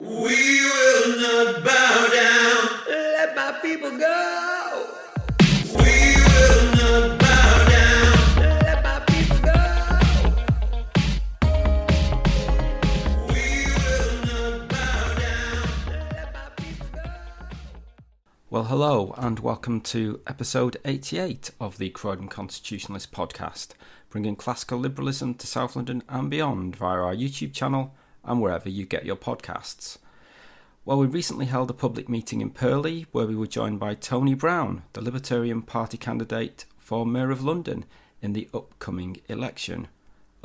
We will not bow down. Let my people go. We will not bow down. Let my people go. We will not bow down. Let my people go. Well, hello and welcome to episode 88 of the Croydon Constitutionalist podcast, bringing classical liberalism to South London and beyond via our YouTube channel and wherever you get your podcasts. Well, we recently held a public meeting in Purley where we were joined by Tony Brown, the Libertarian Party candidate for Mayor of London in the upcoming election.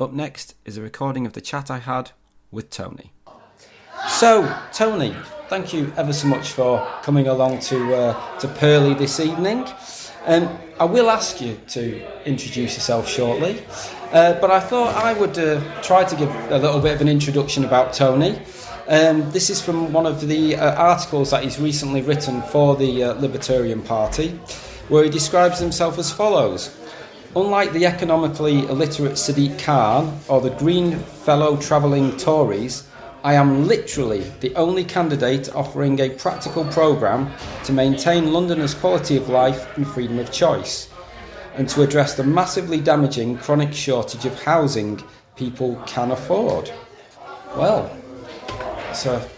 Up next is a recording of the chat I had with Tony. So, Tony, thank you ever so much for coming along to Purley this evening. I will ask you to introduce yourself shortly, but I thought I would try to give a little bit of an introduction about Tony. This is from one of the articles that he's recently written for the Libertarian Party, where he describes himself as follows. Unlike the economically illiterate Sadiq Khan or the Green fellow travelling Tories, I am literally the only candidate offering a practical programme to maintain Londoners' quality of life and freedom of choice, and to address the massively damaging chronic shortage of housing people can afford. Well, it's a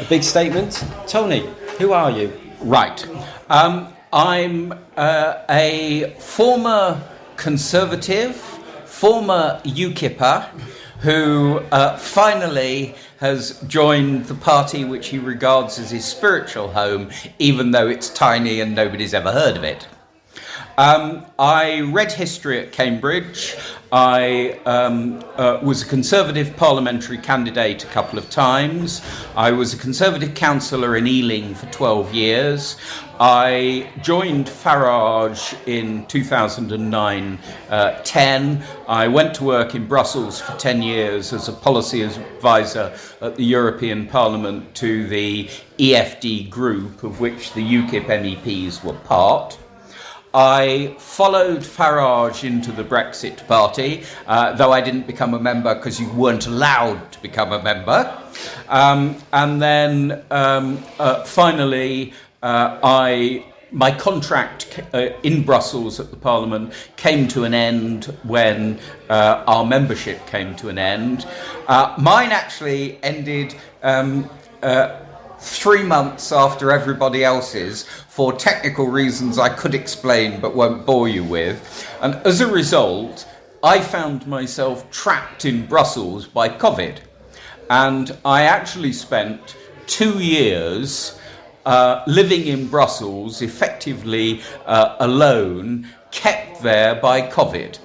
big statement. Tony, who are you? Right. I'm a former Conservative, former UKIPper, who finally has joined the party which he regards as his spiritual home, even though it's tiny and nobody's ever heard of it. I read history at Cambridge. I was a Conservative parliamentary candidate a couple of times. I was a Conservative councillor in Ealing for 12 years. I joined Farage in 2009-10. I went to work in Brussels for 10 years as a policy advisor at the European Parliament to the EFD group, of which the UKIP MEPs were part. I followed Farage into the Brexit Party, though I didn't become a member because you weren't allowed to become a member. And then finally, my contract in Brussels at the Parliament came to an end when our membership came to an end. Mine actually ended 3 months after everybody else's, for technical reasons I could explain but won't bore you with. And as a result, I found myself trapped in Brussels by COVID. And I actually spent 2 years living in Brussels, effectively alone, kept there by COVID.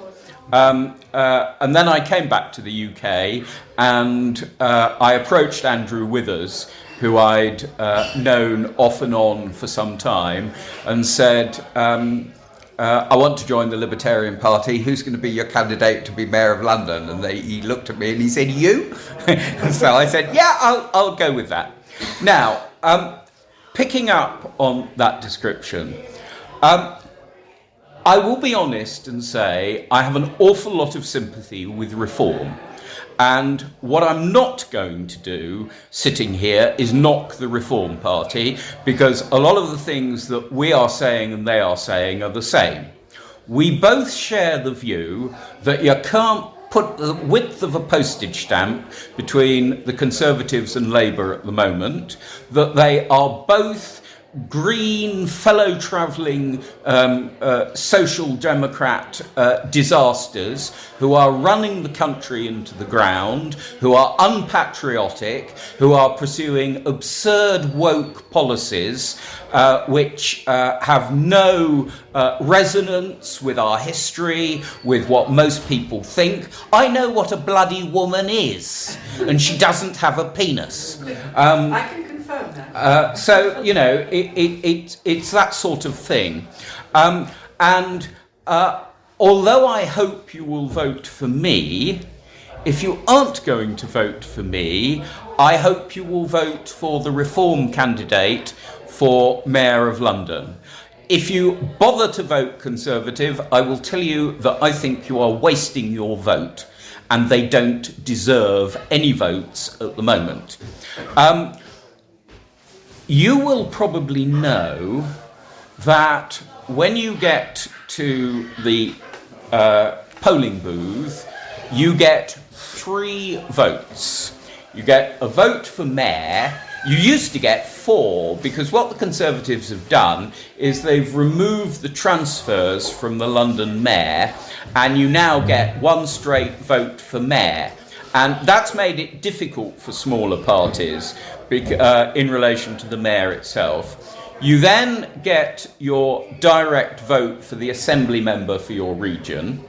And then I came back to the UK and I approached Andrew Withers, who I'd known off and on for some time, and said, I want to join the Libertarian Party. Who's going to be your candidate to be Mayor of London? And he looked at me and he said, you? So I said, yeah, I'll go with that. Now, picking up on that description, I will be honest and say I have an awful lot of sympathy with reform. And what I'm not going to do, sitting here, is knock the Reform Party, because a lot of the things that we are saying and they are saying are the same. We both share the view that you can't put the width of a postage stamp between the Conservatives and Labour at the moment, that they are both green, fellow-travelling social democrat disasters who are running the country into the ground, who are unpatriotic, who are pursuing absurd woke policies which have no resonance with our history, with what most people think. I know what a bloody woman is, and she doesn't have a penis. I can confirm that. So, you know, it's that sort of thing. And although I hope you will vote for me, if you aren't going to vote for me, I hope you will vote for the Reform candidate for Mayor of London. If you bother to vote Conservative, I will tell you that I think you are wasting your vote, and they don't deserve any votes at the moment. you will probably know that when you get to the polling booth, you get 3 votes. You get a vote for mayor. You used to get 4, because what the Conservatives have done is they've removed the transfers from the London mayor, and you now get 1 straight vote for mayor. And that's made it difficult for smaller parties in relation to the mayor itself. You then get your direct vote for the assembly member for your region,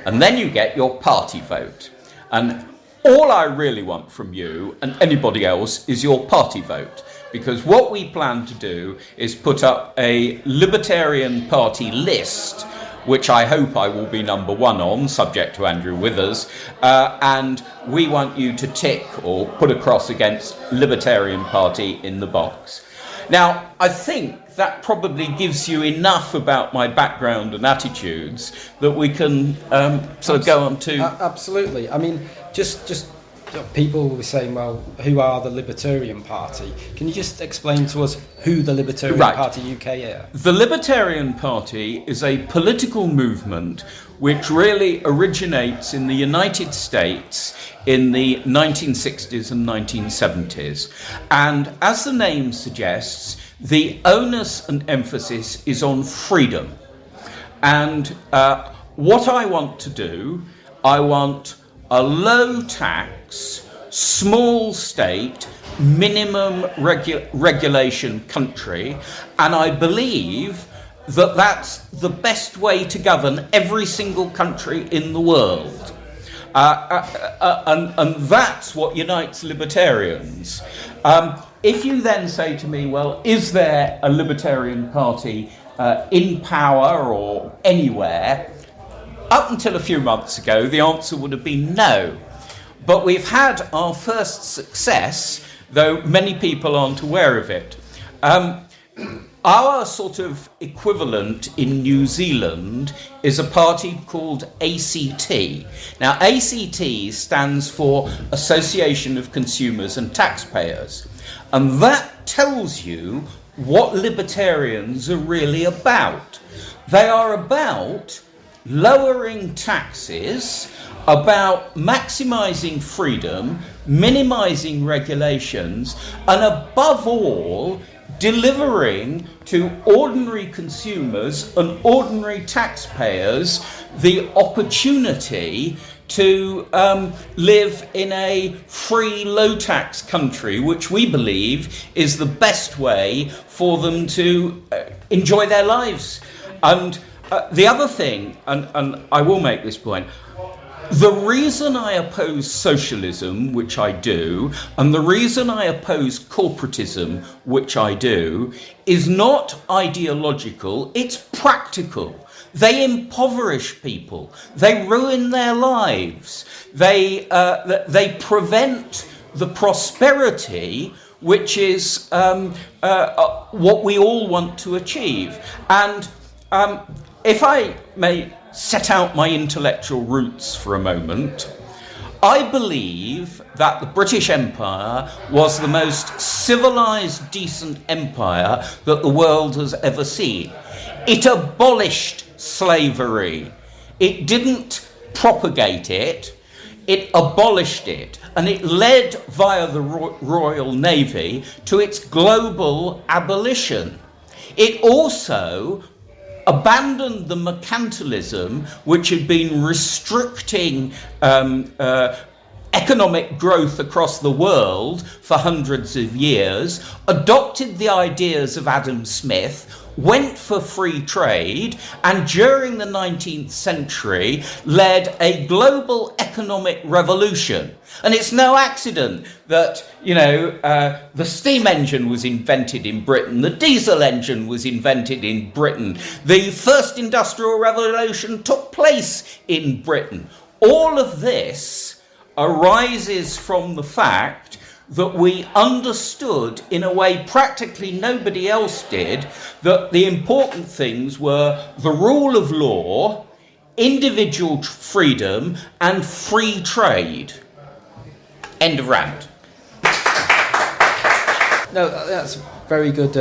and then you get your party vote. And all I really want from you and anybody else is your party vote, because what we plan to do is put up a Libertarian Party list, which I hope I will be number 1 on, subject to Andrew Withers, and we want you to tick or put a cross against Libertarian Party in the box. Now, I think that probably gives you enough about my background and attitudes that we can sort of go on to... Absolutely. I mean, just people were saying, well, who are the Libertarian Party? Can you just explain to us who the Libertarian Party UK is? The Libertarian Party is a political movement which really originates in the United States in the 1960s and 1970s. And as the name suggests, the onus and emphasis is on freedom. And what I want to do, I want a low tax, small state, minimum regulation country, and I believe that that's the best way to govern every single country in the world. And that's what unites libertarians. If you then say to me, well, is there a Libertarian Party in power or anywhere? Up until a few months ago, the answer would have been no. But we've had our first success, though many people aren't aware of it. Our sort of equivalent in New Zealand is a party called ACT. Now, ACT stands for Association of Consumers and Taxpayers. And that tells you what libertarians are really about. They are about lowering taxes, about maximising freedom, minimising regulations, and above all, delivering to ordinary consumers and ordinary taxpayers the opportunity to live in a free, low-tax country, which we believe is the best way for them to enjoy their lives. And the other thing, and I will make this point, the reason I oppose socialism, which I do, and the reason I oppose corporatism, which I do, is not ideological, it's practical. They impoverish people. They ruin their lives. They prevent the prosperity which is what we all want to achieve. And if I may set out my intellectual roots for a moment, I believe that the British Empire was the most civilised, decent empire that the world has ever seen. It abolished slavery. It didn't propagate it. It abolished it. And it led via the Royal Navy to its global abolition. It also abandoned the mercantilism which had been restricting economic growth across the world for hundreds of years, adopted the ideas of Adam Smith, went for free trade, and during the 19th century led a global economic revolution. And it's no accident that, the steam engine was invented in Britain, the diesel engine was invented in Britain, the first industrial revolution took place in Britain. All of this arises from the fact that we understood in a way practically nobody else did that the important things were the rule of law, individual freedom, and free trade. End of rant. No, that's very good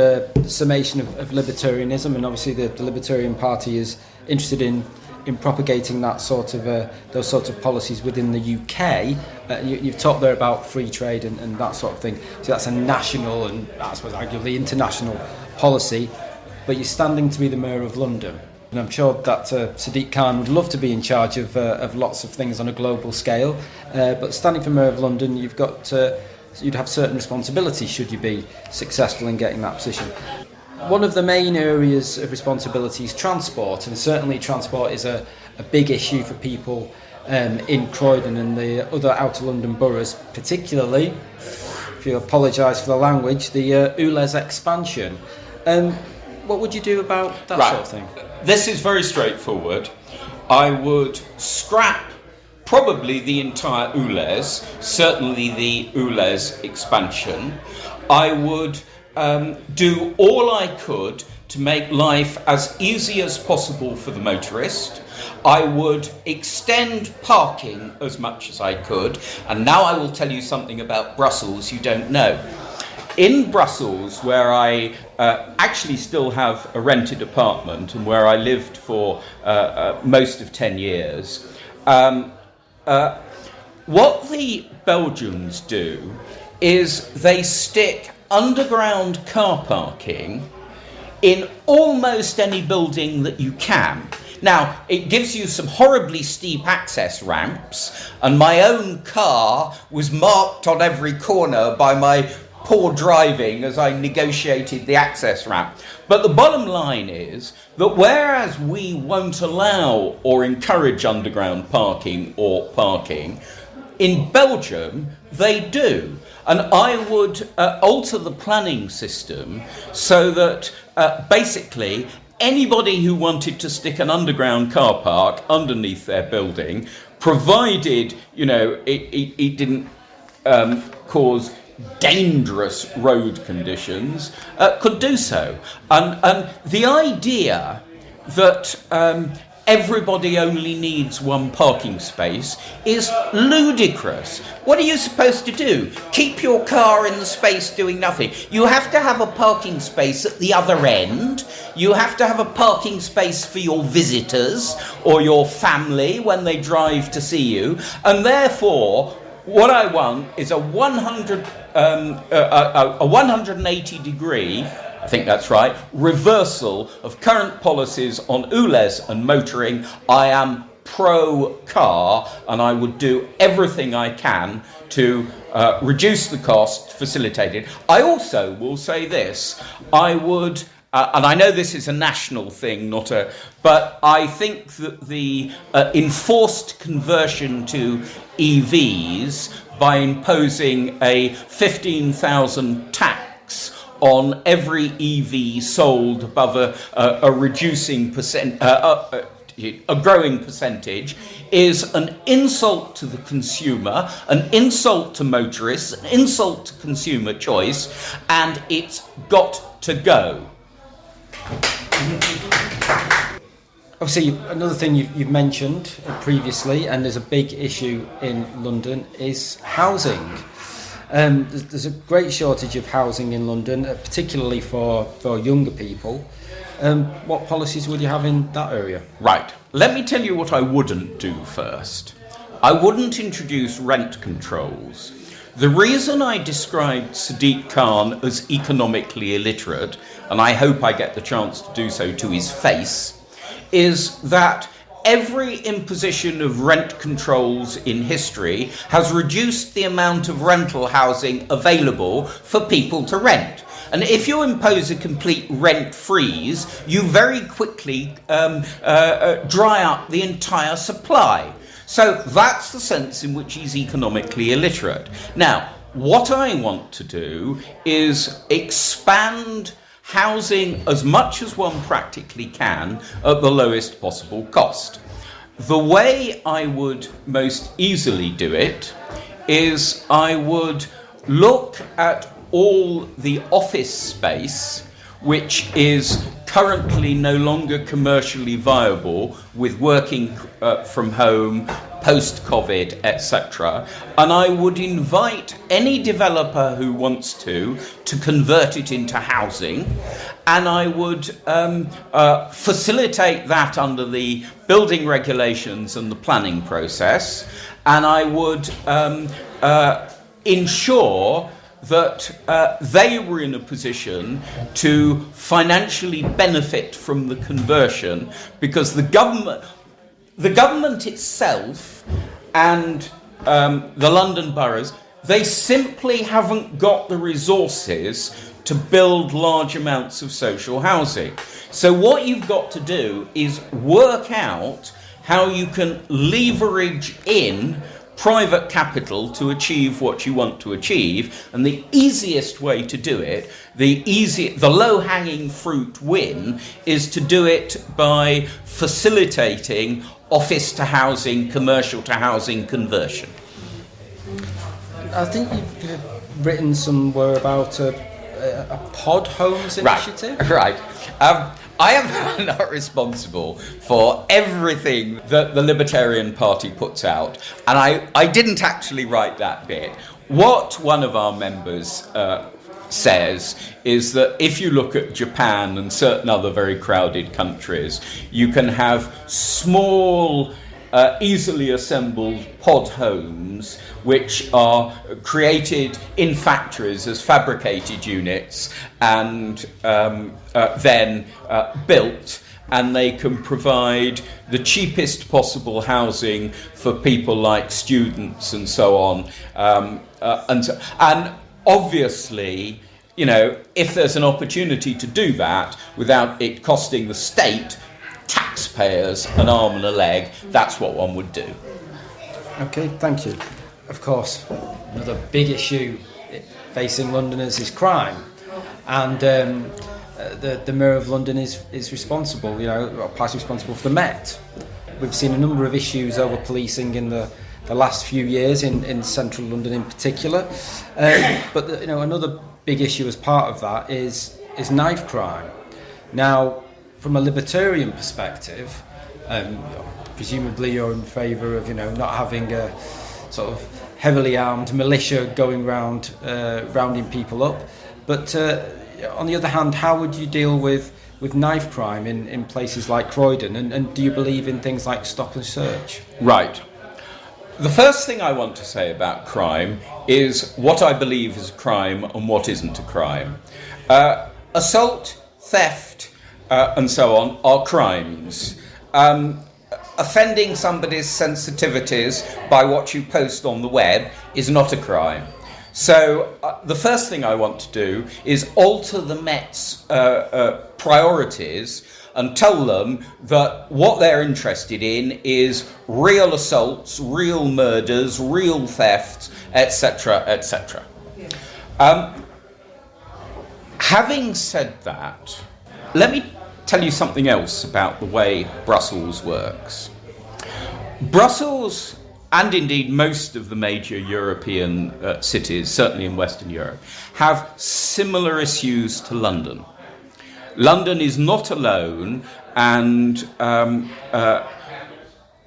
summation of libertarianism, and obviously the Libertarian Party is interested in propagating that sort of those sorts of policies within the UK. You've talked there about free trade and that sort of thing. So that's a national and I suppose arguably international policy. But you're standing to be the Mayor of London, and I'm sure that Sadiq Khan would love to be in charge of lots of things on a global scale. But standing for Mayor of London, you'd have certain responsibilities should you be successful in getting that position. One of the main areas of responsibility is transport, and certainly transport is a big issue for people in Croydon and the other outer London boroughs, particularly, if you apologise for the language, the ULEZ expansion. What would you do about that sort of thing? This is very straightforward. I would scrap probably the entire ULEZ, certainly the ULEZ expansion. I would do all I could to make life as easy as possible for the motorist. I would extend parking as much as I could. And now I will tell you something about Brussels you don't know. In Brussels, where I actually still have a rented apartment and where I lived for most of 10 years, what the Belgians do is they stick underground car parking in almost any building that you can. Now, it gives you some horribly steep access ramps, and my own car was marked on every corner by my poor driving as I negotiated the access ramp. But the bottom line is that whereas we won't allow or encourage underground parking or parking, in Belgium they do. And I would alter the planning system so that basically anybody who wanted to stick an underground car park underneath their building, provided, it didn't cause dangerous road conditions, could do so. And the idea that everybody only needs one parking space is ludicrous. What are you supposed to do? Keep your car in the space doing nothing? You have to have a parking space at the other end. You have to have a parking space for your visitors or your family when they drive to see you. And therefore, what I want is a 180 degree, I think that's right, reversal of current policies on ULEZ and motoring. I am pro-car, and I would do everything I can to reduce the cost, facilitate it. I also will say this, I would, and I know this is a national thing, but I think that the enforced conversion to EVs by imposing a 15,000 tax on every EV sold above a growing percentage is an insult to the consumer, an insult to motorists, an insult to consumer choice, and it's got to go. Obviously, another thing you've mentioned previously, and there's a big issue in London, is housing. There's a great shortage of housing in London, particularly for younger people. What policies would you have in that area? Right. Let me tell you what I wouldn't do first. I wouldn't introduce rent controls. The reason I described Sadiq Khan as economically illiterate, and I hope I get the chance to do so to his face, is that every imposition of rent controls in history has reduced the amount of rental housing available for people to rent. And if you impose a complete rent freeze, you very quickly dry up the entire supply. So that's the sense in which he's economically illiterate. Now, what I want to do is expand housing as much as one practically can at the lowest possible cost. The way I would most easily do it is I would look at all the office space which is currently no longer commercially viable with working from home post-COVID, etc. And I would invite any developer who wants to convert it into housing, and I would facilitate that under the building regulations and the planning process, and I would ensure that they were in a position to financially benefit from the conversion, because the government itself and the London boroughs, they simply haven't got the resources to build large amounts of social housing. So what you've got to do is work out how you can leverage in private capital to achieve what you want to achieve, and the easiest way to do it, the low-hanging fruit win, is to do it by facilitating office to housing, commercial to housing conversion. I think you've written somewhere about a pod homes initiative. Right. I am not responsible for everything that the Libertarian Party puts out, and I didn't actually write that bit. What one of our members says is that if you look at Japan and certain other very crowded countries, you can have small, easily assembled pod homes which are created in factories as fabricated units and then built, and they can provide the cheapest possible housing for people like students and so on. And obviously, you know, if there's an opportunity to do that without it costing the state, taxpayers, an arm and a leg, that's what one would do. Okay, thank you. Of course, another big issue facing Londoners is crime, and the Mayor of London is responsible, partially responsible for the Met. We've seen a number of issues over policing in the last few years in central London in particular, but another big issue as part of that is knife crime. Now, from a libertarian perspective, presumably you're in favour of not having a sort of heavily armed militia going round rounding people up, but on the other hand, how would you deal with knife crime in places like Croydon, and do you believe in things like stop and search? Right. The first thing I want to say about crime is what I believe is a crime and what isn't a crime. Assault, theft, and so on are crimes. Offending somebody's sensitivities by what you post on the web is not a crime. So the first thing I want to do is alter the Met's priorities and tell them that what they're interested in is real assaults, real murders, real thefts, etc., etc. Having said that, let me tell you something else about the way Brussels works. Brussels, and indeed most of the major European cities, certainly in Western Europe, have similar issues to London. London is not alone, and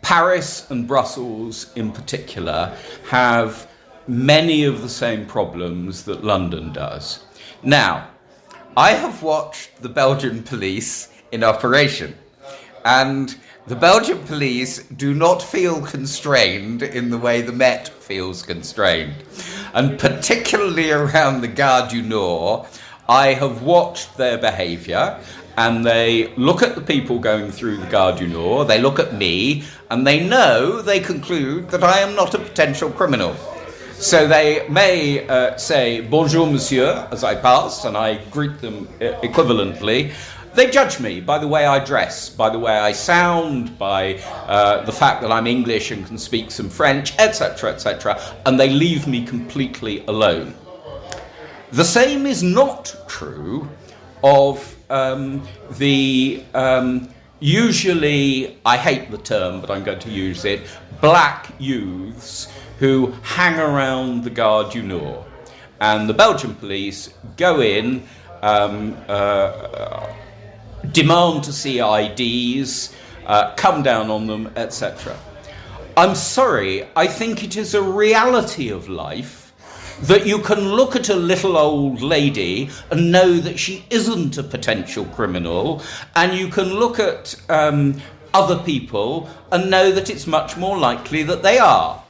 Paris and Brussels in particular have many of the same problems that London does. Now, I have watched the Belgian police in operation, and the Belgian police do not feel constrained in the way the Met feels constrained. And particularly around the Gare du Nord, I have watched their behaviour, and they look at the people going through the Gare du Nord, they look at me, and they conclude that I am not a potential criminal. So they may say, bonjour monsieur, as I pass, and I greet them equivalently. They judge me by the way I dress, by the way I sound, by the fact that I'm English and can speak some French, etc., etc., and they leave me completely alone. The same is not true of the usually, I hate the term, but I'm going to use it, black youths who hang around the Gare du Nord. And the Belgian police go in, demand to see IDs, come down on them, etc. I'm sorry, I think it is a reality of life that you can look at a little old lady and know that she isn't a potential criminal, and you can look at other people and know that it's much more likely that they are.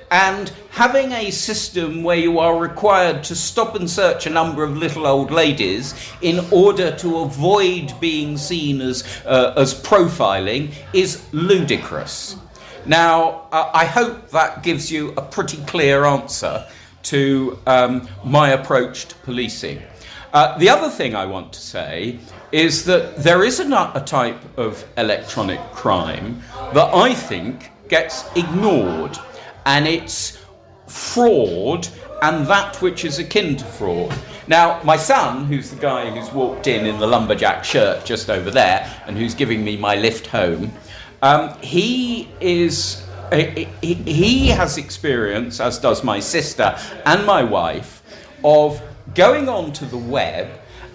And having a system where you are required to stop and search a number of little old ladies in order to avoid being seen as profiling is ludicrous. Now, I hope that gives you a pretty clear answer to my approach to policing. The other thing I want to say is that there is a type of electronic crime that I think gets ignored, and it's fraud and that which is akin to fraud. Now, my son, who's the guy who's walked in the lumberjack shirt just over there and who's giving me my lift home, he has experience, as does my sister and my wife, of going onto the web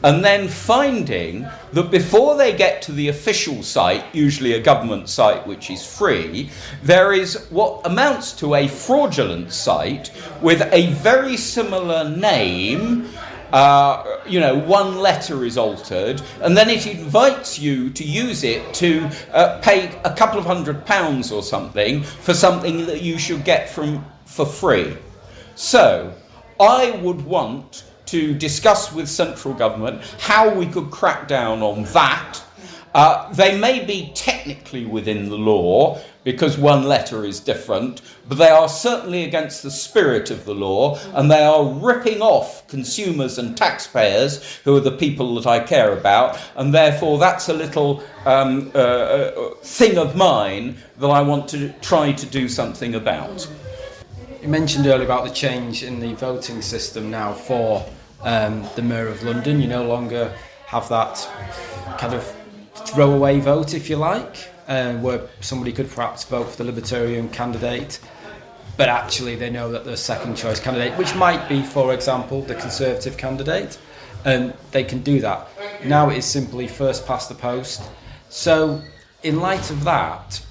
and then finding that before they get to the official site, usually a government site which is free, there is what amounts to a fraudulent site with a very similar name. One letter is altered, and then it invites you to use it to pay a couple of £100 or something for something that you should get for free. So, I would want to discuss with central government how we could crack down on that. They may be technically within the law because one letter is different, but they are certainly against the spirit of the law, and they are ripping off consumers and taxpayers, who are the people that I care about, and therefore that's a little thing of mine that I want to try to do something about. You mentioned earlier about the change in the voting system now for the Mayor of London. You no longer have that kind of throwaway vote, if you like, where somebody could perhaps vote for the Libertarian candidate, but actually they know that the second choice candidate, which might be, for example, the Conservative candidate, they can do that. Now it is simply first past the post. So in light of that,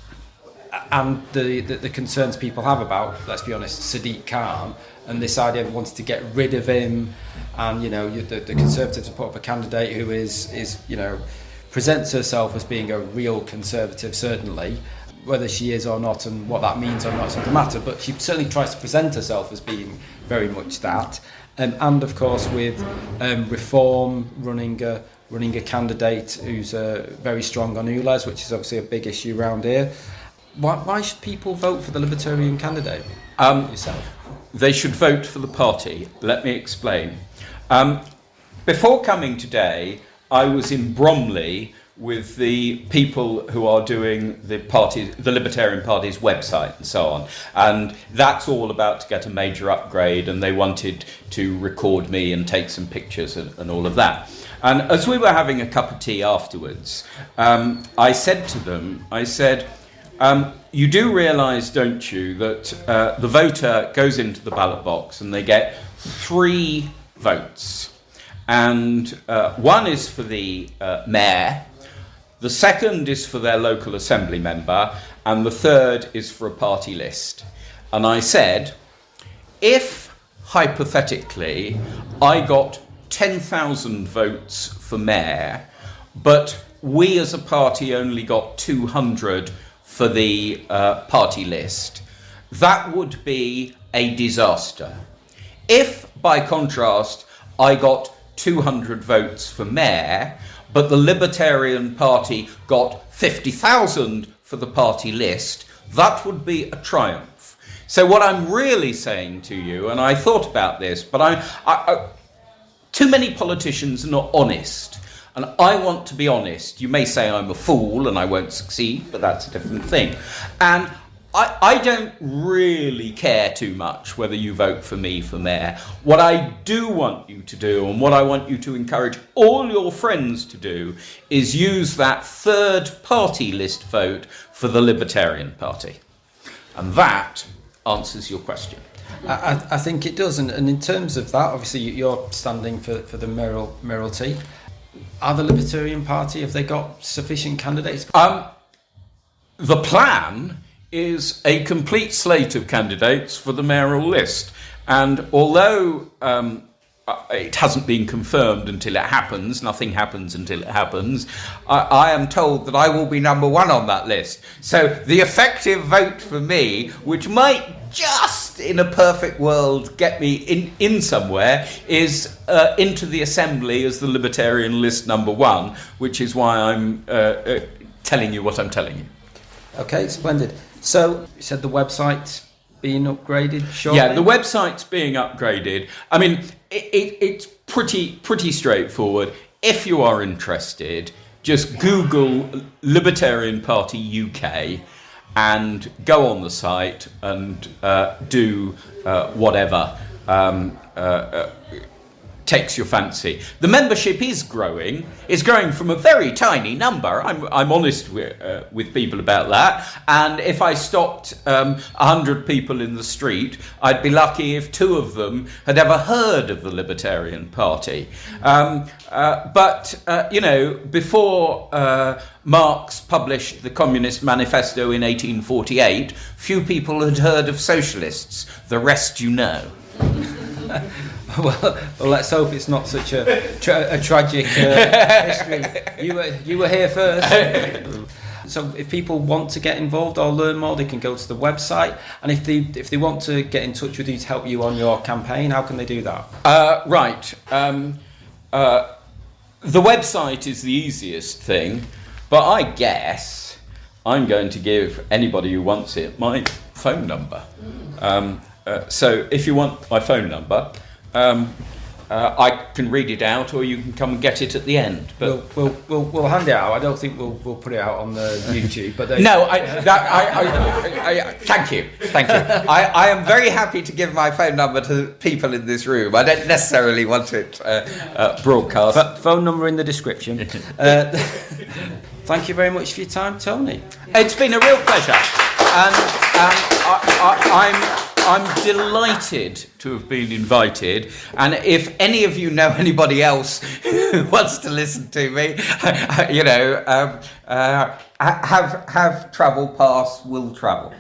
and the concerns people have about, let's be honest, Sadiq Khan, and this idea of wanting to get rid of him, and the Conservatives have put up a candidate who is presents herself as being a real Conservative, certainly. Whether she is or not, and what that means or not, doesn't matter, but she certainly tries to present herself as being very much that. And of course, with Reform running a candidate who's very strong on ULEZ, which is obviously a big issue around here. Why should people vote for the Libertarian candidate? Yourself? They should vote for the party. Let me explain. Before coming today, I was in Bromley with the people who are doing the Libertarian Party's website and so on. And that's all about to get a major upgrade, and they wanted to record me and take some pictures and all of that. And as we were having a cup of tea afterwards, I said to them, you do realise, don't you, that the voter goes into the ballot box and they get 3 votes. And one is for the mayor, the second is for their local assembly member, and the third is for a party list. And I said, if hypothetically I got 10,000 votes for mayor, but we as a party only got 200 for the party list, that would be a disaster. If, by contrast, I got 200 votes for mayor, but the Libertarian Party got 50,000 for the party list, that would be a triumph. So what I'm really saying to you, and I thought about this, but too many politicians are not honest, and I want to be honest. You may say I'm a fool and I won't succeed, but that's a different thing. And I don't really care too much whether you vote for me for mayor. What I do want you to do, and what I want you to encourage all your friends to do, is use that third party list vote for the Libertarian Party. And that answers your question. I think it does. And in terms of that, obviously you're standing for the mayoralty. Are the Libertarian Party, have they got sufficient candidates? The plan is a complete slate of candidates for the mayoral list. And although it hasn't been confirmed until it happens, nothing happens until it happens, I am told that I will be number one on that list. So the effective vote for me, which might just in a perfect world get me in somewhere, is into the Assembly as the Libertarian list number one, which is why I'm telling you what I'm telling you. Okay, splendid. So you said the website's being upgraded shortly? Yeah, the website's being upgraded. I mean, it's pretty straightforward. If you are interested, just Google Libertarian Party UK and go on the site and do whatever takes your fancy. The membership is growing. It's growing from a very tiny number. I'm honest with people about that. And if I stopped 100 people in the street, I'd be lucky if 2 of them had ever heard of the Libertarian Party. But before Marx published the Communist Manifesto in 1848, few people had heard of socialists. The rest you know. Well, let's hope it's not such a tragic history. You were here first. So if people want to get involved or learn more, they can go to the website. And if they want to get in touch with you to help you on your campaign, how can they do that? Right. The website is the easiest thing, but I guess I'm going to give anybody who wants it my phone number. So if you want my phone number, I can read it out, or you can come and get it at the end. But we'll hand it out. I don't think we'll put it out on the YouTube. But no, thank you. I am very happy to give my phone number to people in this room. I don't necessarily want it broadcast. Phone number in the description. Thank you very much for your time, Tony. It's been a real pleasure, and I'm delighted to have been invited, and if any of you know anybody else who wants to listen to me, have travel pass, will travel.